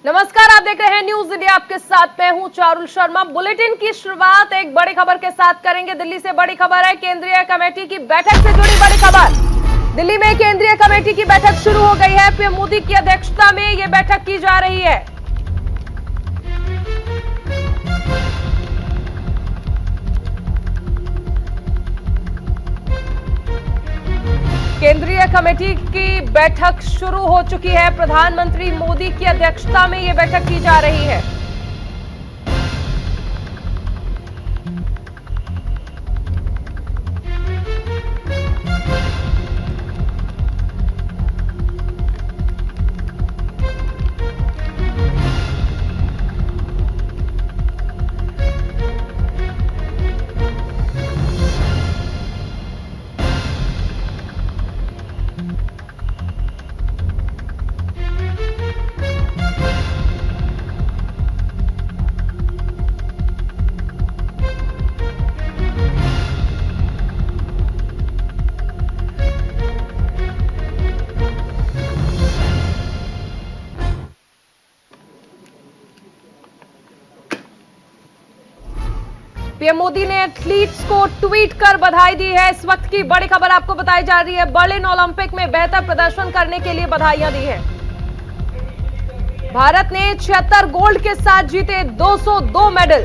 नमस्कार, आप देख रहे हैं न्यूज इंडिया। आपके साथ मैं हूं चारुल शर्मा। बुलेटिन की शुरुआत एक बड़ी खबर के साथ करेंगे। दिल्ली से बड़ी खबर है, केंद्रीय कमेटी की बैठक से जुड़ी बड़ी खबर। दिल्ली में केंद्रीय कमेटी की बैठक शुरू हो गई है। पीएम मोदी की अध्यक्षता में यह बैठक की जा रही है। केंद्रीय कमेटी की बैठक शुरू हो चुकी है। प्रधानमंत्री मोदी की अध्यक्षता में यह बैठक की जा रही है। पीएम मोदी ने एथलीट्स को ट्वीट कर बधाई दी है। इस वक्त की बड़ी खबर आपको बताई जा रही है। बर्लिन ओलंपिक में बेहतर प्रदर्शन करने के लिए बधाइयां दी है। भारत ने 76 गोल्ड के साथ जीते 202 मेडल।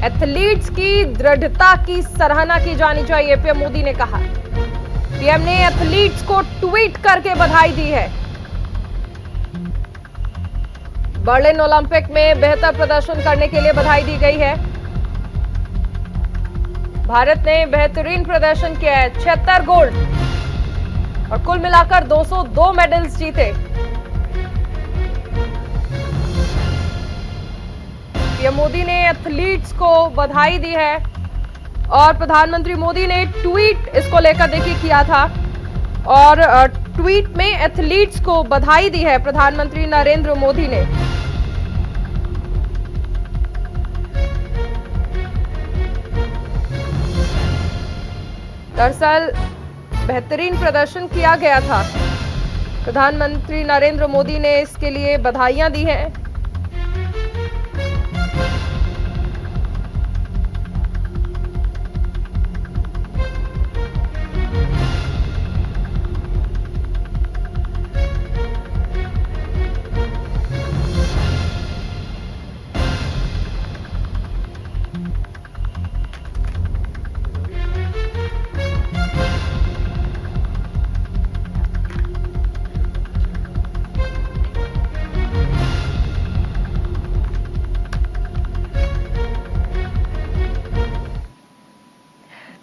एथलीट्स की दृढ़ता की सराहना की जानी चाहिए, पीएम मोदी ने कहा। पीएम ने एथलीट्स को ट्वीट करके बधाई दी है। बर्लिन ओलंपिक में बेहतर प्रदर्शन करने के लिए बधाई दी गई है। भारत ने बेहतरीन प्रदर्शन किया है, 76 गोल्ड और कुल मिलाकर 202 मेडल्स जीते। पीएम मोदी ने एथलीट्स को बधाई दी है और प्रधानमंत्री मोदी ने ट्वीट इसको लेकर देखिए किया था और ट्वीट में एथलीट्स को बधाई दी है प्रधानमंत्री नरेंद्र मोदी ने। दरअसल बेहतरीन प्रदर्शन किया गया था। प्रधानमंत्री नरेंद्र मोदी ने इसके लिए बधाइयां दी हैं।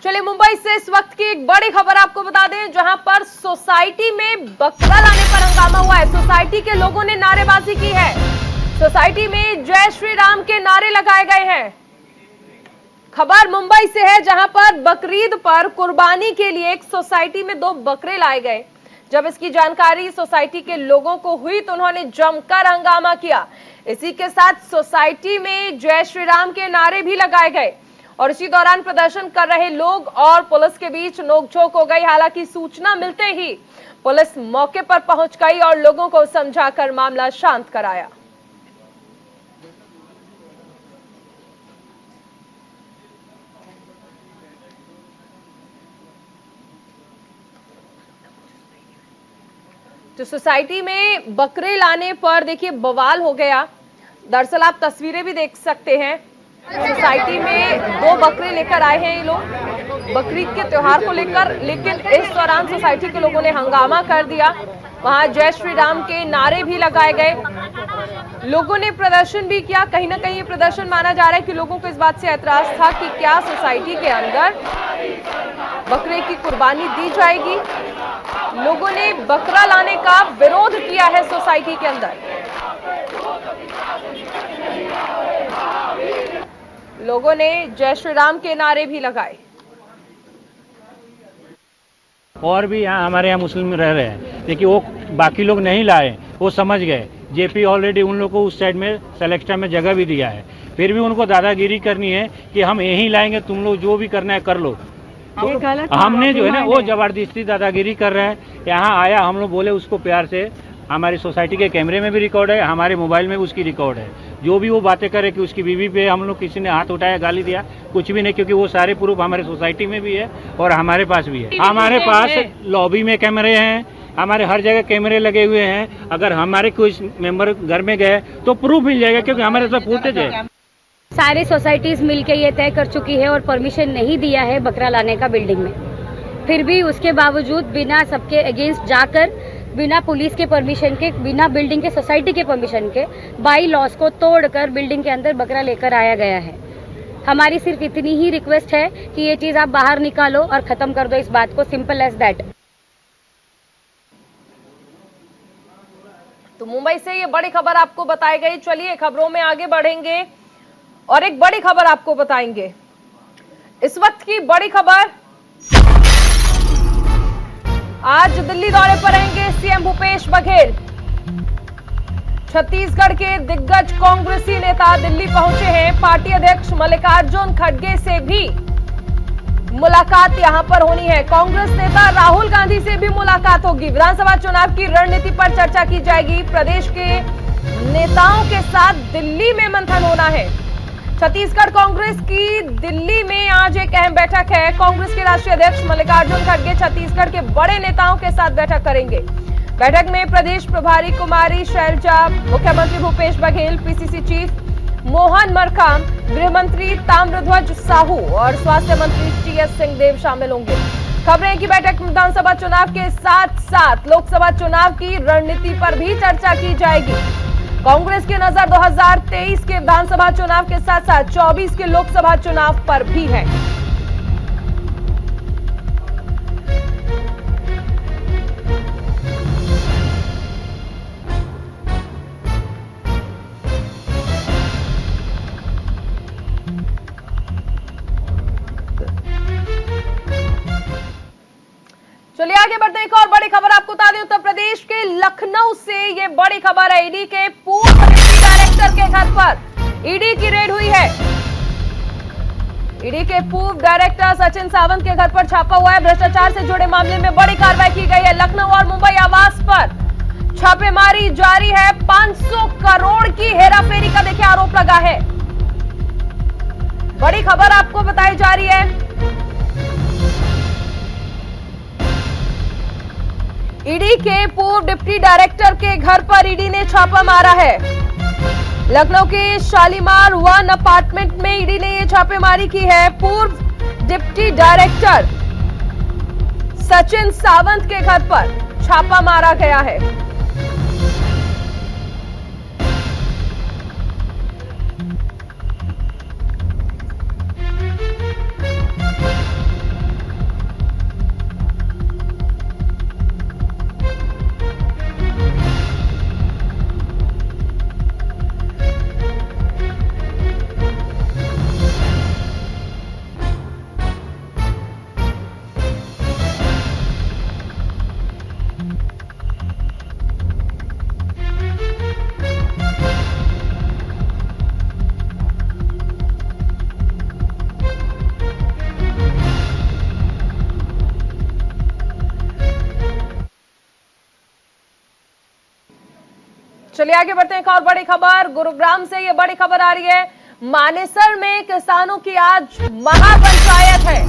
चलिए मुंबई से इस वक्त की एक बड़ी खबर आपको बता दें, जहां पर सोसाइटी में बकरा लाने पर हंगामा हुआ है। सोसाइटी के लोगों ने नारेबाजी की है। सोसाइटी में जय श्री राम के नारे लगाए गए हैं। खबर मुंबई से है, जहां पर बकरीद पर कुर्बानी के लिए एक सोसाइटी में 2 बकरे लाए गए। जब इसकी जानकारी सोसाइटी के लोगों को हुई तो उन्होंने जमकर हंगामा किया। इसी के साथ सोसाइटी में जय श्री राम के नारे भी लगाए गए और इसी दौरान प्रदर्शन कर रहे लोग और पुलिस के बीच नोकझोंक हो गई। हालांकि सूचना मिलते ही पुलिस मौके पर पहुंच गई और लोगों को समझाकर मामला शांत कराया। तो सोसाइटी में बकरे लाने पर देखिए बवाल हो गया। दरअसल आप तस्वीरें भी देख सकते हैं। सोसाइटी में 2 बकरे लेकर आए हैं ये लोग बकरीद के त्योहार को लेकर, लेकिन इस दौरान सोसाइटी के लोगों ने हंगामा कर दिया। वहां जय श्री राम के नारे भी लगाए गए। लोगों ने प्रदर्शन भी किया। कहीं ना कहीं ये प्रदर्शन माना जा रहा है कि लोगों को इस बात से ऐतराज था कि क्या सोसाइटी के अंदर बकरे की कुर्बानी दी जाएगी। लोगों ने बकरा लाने का विरोध किया है सोसाइटी के अंदर। लोगों ने जय श्री राम के नारे भी लगाए। और भी यहाँ हमारे यहाँ मुस्लिम रह रहे हैं, लेकिन वो बाकी लोग नहीं लाए, वो समझ गए। जेपी ऑलरेडी उन लोगों को उस साइड में सेलेक्शन में जगह भी दिया है, फिर भी उनको दादागिरी करनी है कि हम यहीं लाएंगे, तुम लोग जो भी करना है कर लो। तो हमने जो है ना वो जबरदस्ती दादागिरी कर रहे हैं। यहाँ आया, हम लोग बोले उसको प्यार से हमारी सोसाइटी के कैमरे में भी रिकॉर्ड है, हमारे मोबाइल में भी उसकी रिकॉर्ड है। जो भी वो बातें करे कि उसकी बीवी पे हम लोग किसी ने हाथ उठाया, गाली दिया, कुछ भी नहीं, क्योंकि वो सारे प्रूफ हमारे सोसाइटी में भी है और हमारे पास भी है। हमारे पास लॉबी में कैमरे हैं, हमारे हर जगह कैमरे लगे हुए हैं। अगर हमारे कुछ मेंबर घर में गए तो प्रूफ मिल जाएगा, क्योंकि हमारे साथ फुटेज है। सारी सोसाइटीज मिलके ये तय कर चुकी है और परमिशन नहीं दिया है बकरा लाने का बिल्डिंग में। फिर भी उसके बावजूद बिना सबके अगेंस्ट जाकर, बिना पुलिस के परमिशन के, बिना बिल्डिंग के सोसाइटी के परमिशन के, बाई लॉस को तोड़कर बिल्डिंग के अंदर बकरा लेकर आया गया है। हमारी सिर्फ इतनी ही रिक्वेस्ट है कि ये चीज आप बाहर निकालो और खत्म कर दो इस बात को, सिंपल एज दैट। तो मुंबई से ये बड़ी खबर आपको बताई गई। चलिए खबरों में आगे बढ़ेंगे और एक बड़ी खबर आपको बताएंगे। इस वक्त की बड़ी खबर, आज दिल्ली दौरे पर रहेंगे सीएम भूपेश बघेल। छत्तीसगढ़ के दिग्गज कांग्रेसी नेता दिल्ली पहुंचे हैं। पार्टी अध्यक्ष मल्लिकार्जुन खड़गे से भी मुलाकात यहां पर होनी है। कांग्रेस नेता राहुल गांधी से भी मुलाकात होगी। विधानसभा चुनाव की रणनीति पर चर्चा की जाएगी। प्रदेश के नेताओं के साथ दिल्ली में मंथन होना है। छत्तीसगढ़ कांग्रेस की दिल्ली में आज एक अहम बैठक है। कांग्रेस के राष्ट्रीय अध्यक्ष मल्लिकार्जुन खड़गे छत्तीसगढ़ के बड़े नेताओं के साथ बैठक करेंगे। बैठक में प्रदेश प्रभारी कुमारी शैलजा, मुख्यमंत्री भूपेश बघेल, पीसीसी चीफ मोहन मरकाम, गृह मंत्री ताम्रध्वज साहू और स्वास्थ्य मंत्री टीएस सिंहदेव शामिल होंगे। खबरें हैं कि बैठक में विधानसभा चुनाव के साथ साथ लोकसभा चुनाव की रणनीति पर भी चर्चा की जाएगी। कांग्रेस की नजर 2023 के विधानसभा चुनाव के साथ साथ 24 के लोकसभा चुनाव पर भी है। चलिए आगे बढ़ते हैं। एक और बड़ी खबर आपको बता दें, उत्तर प्रदेश के लखनऊ से ये बड़ी खबर है। ईडी के पूर्व डिप्टी डायरेक्टर के घर पर ईडी की रेड हुई है। ईडी के पूर्व डायरेक्टर सचिन सावंत के घर पर छापा हुआ है। भ्रष्टाचार से जुड़े मामले में बड़ी कार्रवाई की गई है। लखनऊ और मुंबई आवास पर छापेमारी जारी है। 500 करोड़ की हेराफेरी का देखिए आरोप लगा है। बड़ी खबर आपको बताई जा रही है। ईडी के पूर्व डिप्टी डायरेक्टर के घर पर ईडी ने छापा मारा है। लखनऊ के शालीमार 1 अपार्टमेंट में ईडी ने यह छापेमारी की है। पूर्व डिप्टी डायरेक्टर सचिन सावंत के घर पर छापा मारा गया है। चलिए आगे बढ़ते हैं। एक और बड़ी खबर, गुरुग्राम से ये बड़ी खबर आ रही है। मानेसर में किसानों की आज महापंचायत है।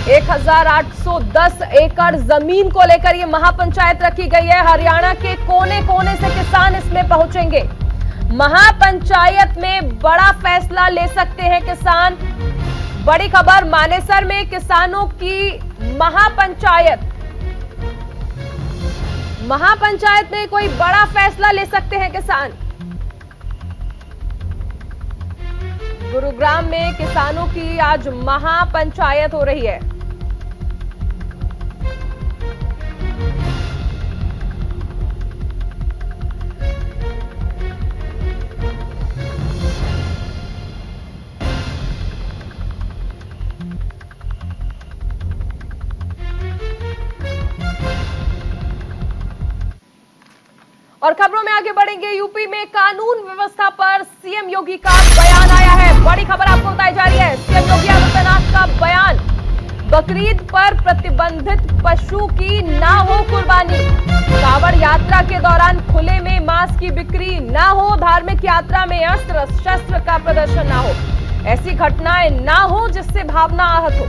1810 एकड़ जमीन को लेकर ये महापंचायत रखी गई है। हरियाणा के कोने कोने से किसान इसमें पहुंचेंगे। महापंचायत में बड़ा फैसला ले सकते हैं किसान। बड़ी खबर, मानेसर में किसानों की महापंचायत में कोई बड़ा फैसला ले सकते हैं किसान। गुरुग्राम में किसानों की आज महापंचायत हो रही है। और खबरों में आगे बढ़ेंगे। यूपी में कानून व्यवस्था पर सीएम योगी का बयान आया है। बड़ी खबर आपको बताई जा रही है। सीएम योगी आदित्यनाथ का बयान, बकरीद पर प्रतिबंधित पशु की ना हो कुर्बानी, कावड़ यात्रा के दौरान खुले में मांस की बिक्री ना हो, धार्मिक यात्रा में अस्त्र शस्त्र का प्रदर्शन ना हो, ऐसी घटनाएं ना हो जिससे भावना आहत हो।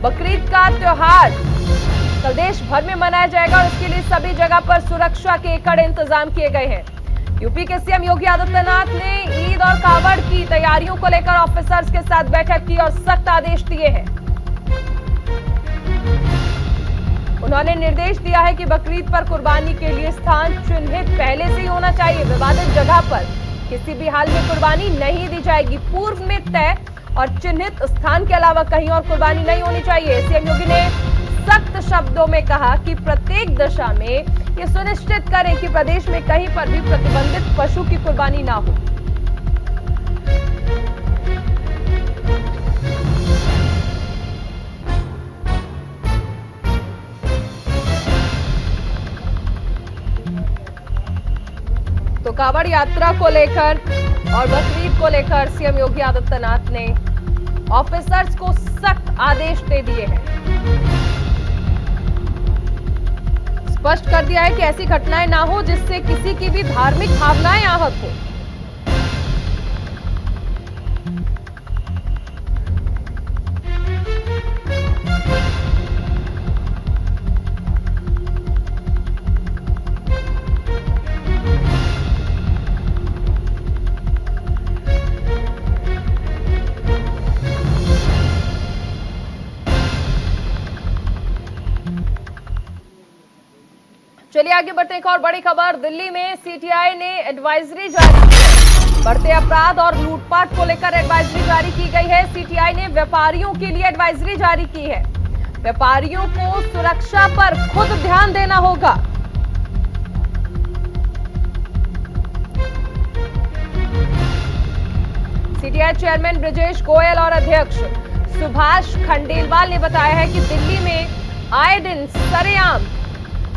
बकरीद का त्योहार कल देश भर में मनाया जाएगा और इसके लिए सभी जगह पर सुरक्षा के कड़े इंतजाम किए गए हैं। यूपी के सीएम योगी आदित्यनाथ ने ईद और कावड़ की तैयारियों को लेकर ऑफिसर्स के साथ बैठक की और सख्त आदेश दिए हैं। उन्होंने निर्देश दिया है कि बकरीद पर कुर्बानी के लिए स्थान चिन्हित पहले से ही होना चाहिए। विवादित जगह पर किसी भी हाल में कुर्बानी नहीं दी जाएगी। पूर्व में तय और चिन्हित स्थान के अलावा कहीं और कुर्बानी नहीं होनी चाहिए। सीएम योगी ने सख्त शब्दों में कहा कि प्रत्येक दशा में ये सुनिश्चित करें कि प्रदेश में कहीं पर भी प्रतिबंधित पशु की कुर्बानी ना हो। तो कावड़ यात्रा को लेकर और बकरीद को लेकर सीएम योगी आदित्यनाथ ने ऑफिसर्स को सख्त आदेश दे दिए हैं। स्पष्ट कर दिया है कि ऐसी घटनाएं ना हो जिससे किसी की भी धार्मिक भावनाएं आहत हो। चलिए आगे बढ़ते हैं। एक और बड़ी खबर, दिल्ली में सीटीआई ने एडवाइजरी जारी की है। बढ़ते अपराध और लूटपाट को लेकर एडवाइजरी जारी की गई है। सीटीआई ने व्यापारियों के लिए एडवाइजरी जारी की है। व्यापारियों को सुरक्षा पर खुद ध्यान देना होगा। सीटीआई चेयरमैन ब्रजेश गोयल और अध्यक्ष सुभाष खंडेलवाल ने बताया है कि दिल्ली में आए दिन सरेआम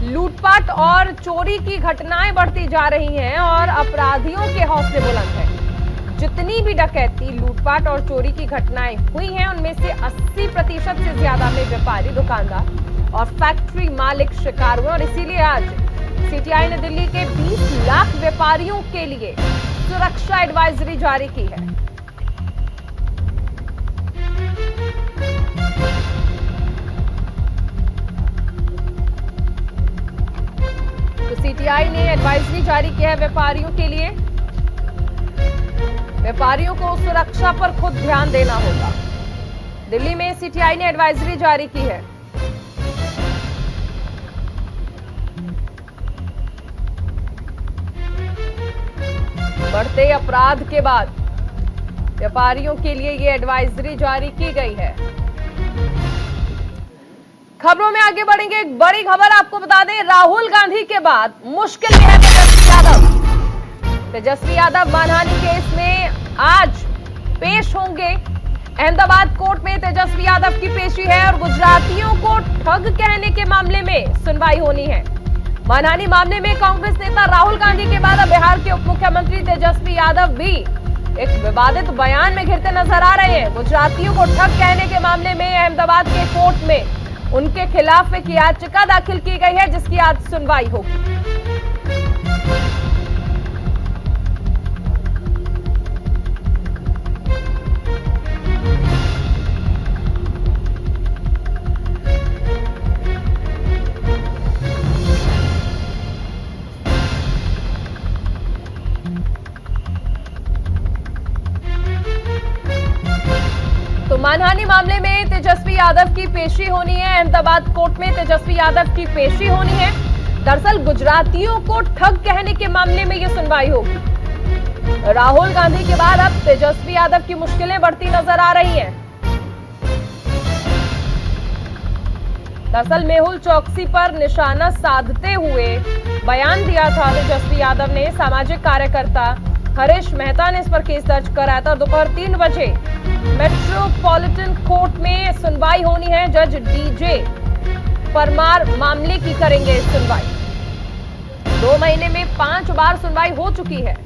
लूटपाट और चोरी की घटनाएं बढ़ती जा रही हैं और अपराधियों के हौसले बुलंद हैं। जितनी भी डकैती, लूटपाट और चोरी की घटनाएं हुई हैं उनमें से 80% से ज्यादा में व्यापारी, दुकानदार और फैक्ट्री मालिक शिकार हुए और इसीलिए आज सीटीआई ने दिल्ली के 20 लाख व्यापारियों के लिए सुरक्षा एडवाइजरी जारी की है। सीटीआई ने एडवाइजरी जारी की है व्यापारियों के लिए। व्यापारियों को सुरक्षा पर खुद ध्यान देना होगा। दिल्ली में सीटीआई ने एडवाइजरी जारी की है। बढ़ते अपराध के बाद व्यापारियों के लिए ये एडवाइजरी जारी की गई है। खबरों में आगे बढ़ेंगे। एक बड़ी खबर आपको बता दें, राहुल गांधी के बाद मुश्किल में है तेजस्वी यादव। तेजस्वी यादव मानहानि केस में आज पेश होंगे। अहमदाबाद कोर्ट में तेजस्वी यादव की पेशी है और गुजरातियों को ठग कहने के मामले में सुनवाई होनी है। मानहानि मामले में कांग्रेस नेता राहुल गांधी के बाद अब बिहार के उप मुख्यमंत्री तेजस्वी यादव भी एक विवादित बयान में घिरते नजर आ रहे हैं। गुजरातियों को ठग कहने के मामले में अहमदाबाद के कोर्ट में उनके खिलाफ एक याचिका दाखिल की गई है जिसकी आज सुनवाई होगी। तो मानहानि मामले में तेजस्वी यादव की पेशी होनी है। अहमदाबाद कोर्ट में तेजस्वी यादव की पेशी होनी है। दरअसल गुजरातियों को ठग कहने के मामले में यह सुनवाई होगी। राहुल गांधी के बाद अब तेजस्वी यादव की मुश्किलें बढ़ती नजर आ रही हैं। दरअसल मेहुल चौकसी पर निशाना साधते हुए बयान दिया था तेजस्वी यादव ने। सामाजिक कार्यकर्ता हरीश मेहता ने इस पर केस दर्ज कराया था। दोपहर 3 बजे मेट्रोपॉलिटन कोर्ट में सुनवाई होनी है। जज डीजे परमार मामले की करेंगे सुनवाई। 2 महीने में 5 बार सुनवाई हो चुकी है।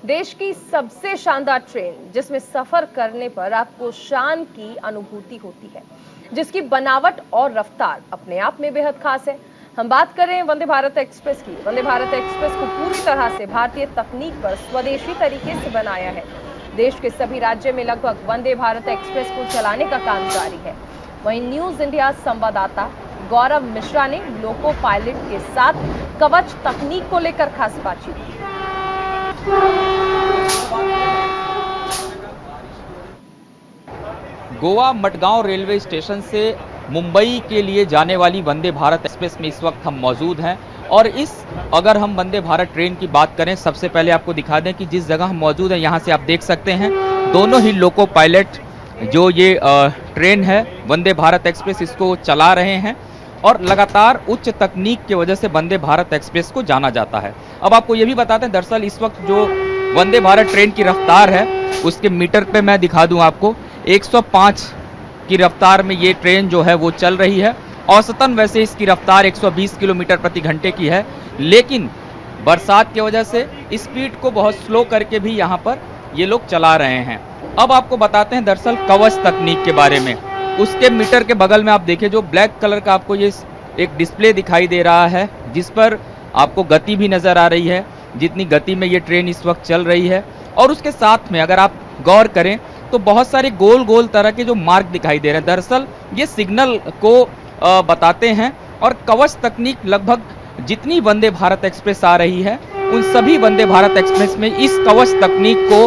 देश की सबसे शानदार ट्रेन जिसमें सफर करने पर आपको शान की अनुभूति होती है, जिसकी बनावट और रफ्तार अपने आप में बेहद खास है। हम बात कर रहे हैं वंदे भारत एक्सप्रेस की। वंदे भारत एक्सप्रेस को पूरी तरह से भारतीय तकनीक पर स्वदेशी तरीके से बनाया है। देश के सभी राज्य में लगभग वंदे भारत एक्सप्रेस को चलाने का काम जारी है। वहीं न्यूज इंडिया संवाददाता गौरव मिश्रा ने लोको पायलट के साथ कवच तकनीक को लेकर खास बातचीत की। गोवा मडगांव रेलवे स्टेशन से मुंबई के लिए जाने वाली वंदे भारत एक्सप्रेस में इस वक्त हम मौजूद हैं और अगर हम वंदे भारत ट्रेन की बात करें, सबसे पहले आपको दिखा दें कि जिस जगह हम मौजूद हैं यहाँ से आप देख सकते हैं दोनों ही लोको पायलट जो ये ट्रेन है वंदे भारत एक्सप्रेस इसको चला रहे हैं और लगातार उच्च तकनीक की वजह से वंदे भारत एक्सप्रेस को जाना जाता है। अब आपको ये भी बताते हैं, दरअसल इस वक्त जो वंदे भारत ट्रेन की रफ्तार है उसके मीटर पे मैं दिखा दूं आपको 105 की रफ्तार में ये ट्रेन जो है वो चल रही है। औसतन वैसे इसकी रफ्तार 120 किलोमीटर प्रति घंटे की है, लेकिन बरसात की वजह से स्पीड को बहुत स्लो करके भी यहाँ पर ये लोग चला रहे हैं। अब आपको बताते हैं दरअसल कवच तकनीक के बारे में। उसके मीटर के बगल में आप देखिए जो ब्लैक कलर का आपको ये एक डिस्प्ले दिखाई दे रहा है जिस पर आपको गति भी नजर आ रही है, जितनी गति में ये ट्रेन इस वक्त चल रही है। और उसके साथ में अगर आप गौर करें तो बहुत सारे गोल गोल तरह के जो मार्क दिखाई दे रहे हैं, दरअसल ये सिग्नल को बताते हैं। और कवच तकनीक लगभग जितनी वंदे भारत एक्सप्रेस आ रही है उन सभी वंदे भारत एक्सप्रेस में इस कवच तकनीक को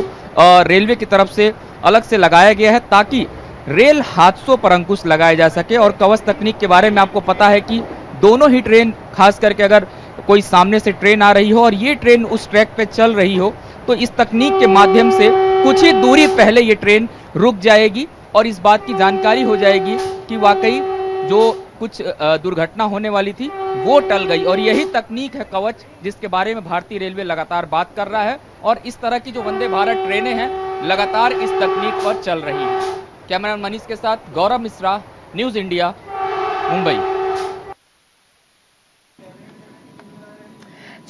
रेलवे की तरफ से अलग से लगाया गया है ताकि रेल हादसों पर अंकुश लगाया जा सके। और कवच तकनीक के बारे में आपको पता है कि दोनों ही ट्रेन, खास करके अगर कोई सामने से ट्रेन आ रही हो और ये ट्रेन उस ट्रैक पे चल रही हो तो इस तकनीक के माध्यम से कुछ ही दूरी पहले ये ट्रेन रुक जाएगी और इस बात की जानकारी हो जाएगी कि वाकई जो कुछ दुर्घटना होने वाली थी वो टल गई। और यही तकनीक है कवच जिसके बारे में भारतीय रेलवे लगातार बात कर रहा है और इस तरह की जो वंदे भारत ट्रेनें हैं लगातार इस तकनीक पर चल रही है। कैमरामैन मनीष के साथ गौरव मिश्रा, न्यूज इंडिया, मुंबई।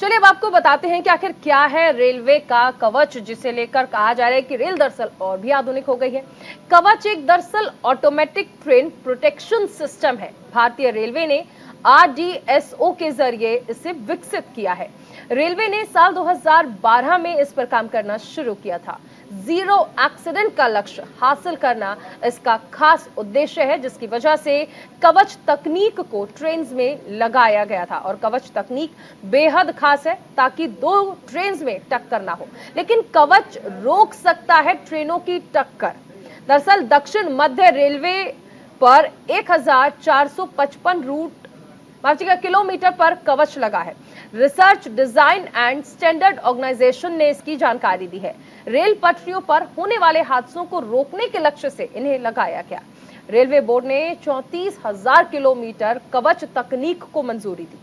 चलिए अब आपको बताते हैं कि आखिर क्या है रेलवे का कवच, जिसे लेकर कहा जा रहा है कि रेल दरअसल और भी आधुनिक हो गई है। कवच एक दरअसल ऑटोमेटिक ट्रेन प्रोटेक्शन सिस्टम है। भारतीय रेलवे ने RDSO के जरिए इसे विकसित किया है। रेलवे ने साल 2012 में इस पर काम करना शुरू किया था। जीरो एक्सीडेंट का लक्ष्य हासिल करना इसका खास उद्देश्य है, जिसकी वजह से कवच तकनीक को ट्रेन्स में लगाया गया था। और कवच तकनीक बेहद खास है ताकि दो ट्रेन्स में टक्कर ना हो, लेकिन कवच रोक सकता है ट्रेनों की टक्कर। दरअसल दक्षिण मध्य रेलवे पर 1455 किलोमीटर पर कवच लगा है। Research, design and standard organization ने इसकी जानकारी दी है। रेल पटरियों पर होने वाले हादसों को रोकने के लक्ष्य से इन्हें लगाया गया। रेलवे बोर्ड ने 34,000 किलोमीटर कवच तकनीक को मंजूरी दी।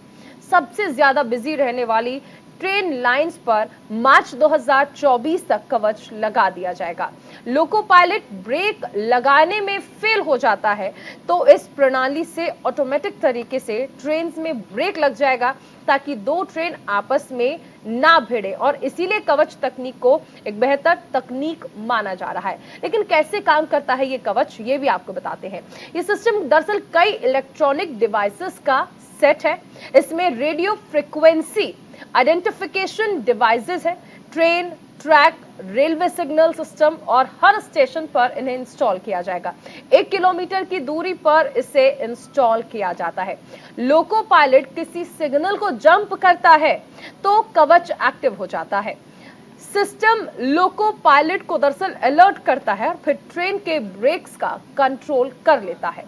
सबसे ज्यादा बिजी रहने वाली ट्रेन लाइंस पर मार्च 2024 तक कवच लगा दिया जाएगा। लोको पायलट ब्रेक लगाने में फेल हो जाता है तो इस प्रणाली से ऑटोमेटिक तरीके से ट्रेन में ब्रेक लग जाएगा ताकि दो ट्रेन आपस में ना भिड़े, और इसीलिए कवच तकनीक को एक बेहतर तकनीक माना जा रहा है। लेकिन कैसे काम करता है ये कवच, ये भी आपको बताते हैं। ये सिस्टम दरअसल कई इलेक्ट्रॉनिक डिवाइसेस का सेट है। इसमें रेडियो फ्रीक्वेंसी आइडेंटिफिकेशन डिवाइसेस है, train, track, railway signal system और हर स्टेशन पर इन्हें इंस्टॉल किया जाएगा। 1 किलोमीटर की दूरी पर इसे इंस्टॉल किया जाता है। लोको पायलट किसी सिग्नल को जंप करता है तो कवच एक्टिव हो जाता है। सिस्टम लोको पायलट को दरअसल अलर्ट करता है और फिर ट्रेन के ब्रेक्स का कंट्रोल कर लेता है।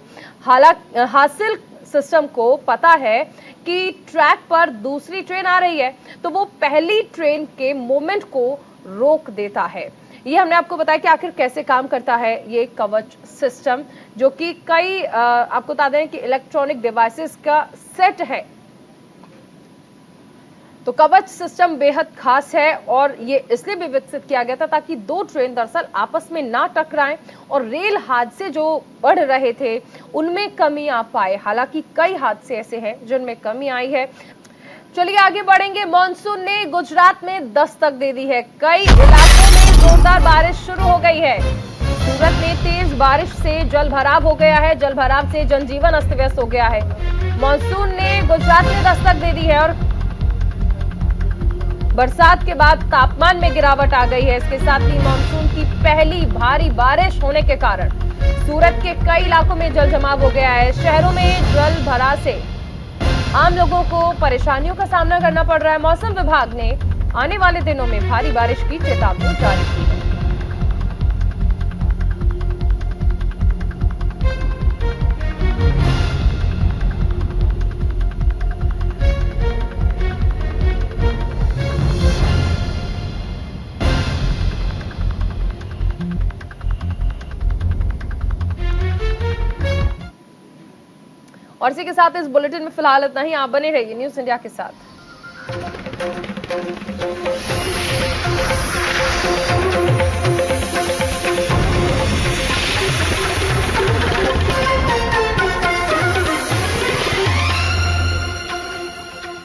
हासिल सिस्टम को पता है कि ट्रैक पर दूसरी ट्रेन आ रही है तो वो पहली ट्रेन के मूवमेंट को रोक देता है। ये हमने आपको बताया कि आखिर कैसे काम करता है ये कवच सिस्टम, जो कि कई आपको बता दें कि इलेक्ट्रॉनिक डिवाइसेस का सेट है। तो कवच सिस्टम बेहद खास है और ये इसलिए भी विकसित किया गया था ताकि दो ट्रेन दरअसल आपस में ना टकराएं और रेल हादसे जो बढ़ रहे थे उनमें कमी आ पाए। हालांकि कई हादसे ऐसे हैं जिनमें कमी आई है। चलिए आगे बढ़ेंगे। मॉनसून ने गुजरात में दस्तक दे दी है। कई इलाकों में जोरदार बारिश शुरू हो गई है। सूरत में तेज बारिश से जल भराव हो गया है। जल भराव से जनजीवन अस्त व्यस्त हो गया है। मॉनसून ने गुजरात में दस्तक दे दी है और बरसात के बाद तापमान में गिरावट आ गई है। इसके साथ ही मॉनसून की पहली भारी बारिश होने के कारण सूरत के कई इलाकों में जल जमाव हो गया है। शहरों में जल भराव से आम लोगों को परेशानियों का सामना करना पड़ रहा है। मौसम विभाग ने आने वाले दिनों में भारी बारिश की चेतावनी जारी की है। और इसी के साथ इस बुलेटिन में फिलहाल इतना ही। आप बने रहिए न्यूज़ इंडिया के साथ।